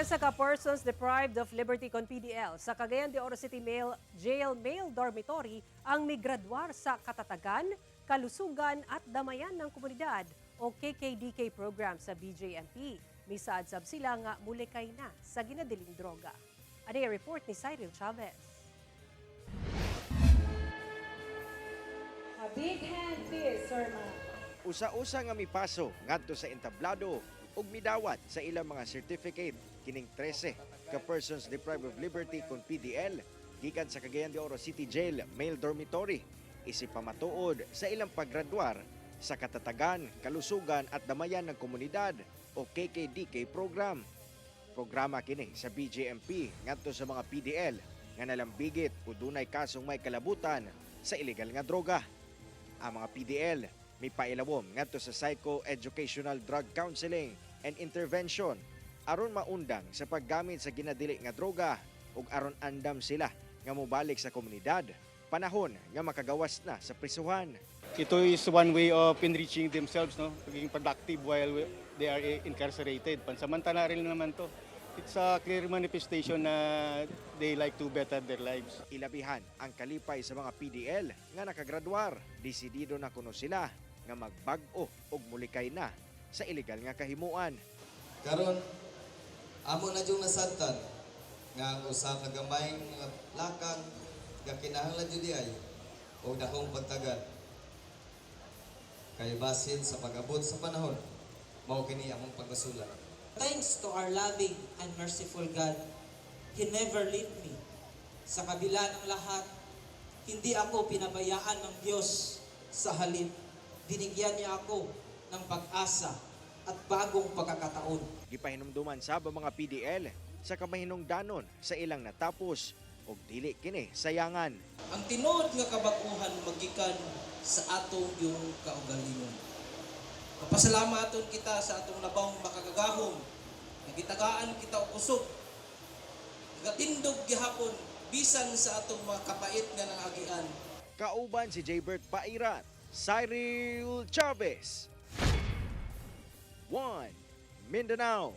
sa ka-persons deprived of liberty con PDL sa Cagayan de Oro City Jail Male Dormitory ang migradwar sa katatagan, kalusugan at damayan ng komunidad o KKDK program sa BJMP. Misaadsab sila nga mulikay na sa ginadiling droga. Ano yung report ni Cyril Chavez? A big hand this, sir, ma'am. Usa-usa nga mipaso ngadto sa entablado ug midawat sa ilang mga certificate kining 13 ka persons deprived of liberty kon PDL gikan sa Cagayan de Oro City Jail Male Dormitory isip pamatuod sa ilang paggraduar sa katatagan, kalusugan at damayan ng komunidad o KKDK program. Programa kini sa BJMP ngadto sa mga PDL nga nalambigit o dunay kasong may kalabutan sa illegal nga droga. Ang mga PDL may pailawom ngadto sa psycho-educational drug counseling and intervention aron maundang sa paggamit sa ginadili nga droga ug aron andam sila nga mobalik sa komunidad panahon nga makagawas na sa prisuhan. Ito is one way of enriching themselves, no? Pagiging productive while they are incarcerated. Pansamantala rin naman to. It's a clear manifestation na they like to better their lives. Ilabihan ang kalipay sa mga PDL nga nakagraduar. Desidido na kuno sila nga magbag-o ug mulikay na sa illegal nga kahimuan. Karon amo na jung nasabtan nga ang usa ka gamayng lakang nga kinahanglan jud ay o dakong pagtagan kay basin sa pag-abot sa panahon mao kini among pagmasulat. Thanks to our loving and merciful God, He never left me. Sa kabila ng lahat, hindi ako pinabayaan ng Diyos. Sa halip, binigyan niya ako ng pag-asa at bagong pagkakataon. Gipahinumduman sa mga PDL sa kamahinungdanon sa ilang natapos ug dili kini sayangan. Ang tinuod nga kabaguhan magikan sa atong yung kaugalingon. Papasalamaton kita sa atong labawng makagagahom. Nagitagaan kita og usog. Nagatindog gihapon bisan sa atong mga kapait nga nangagian. Kauban si Jaybert Pairat, Cyril Chavez. 1 Mindanao.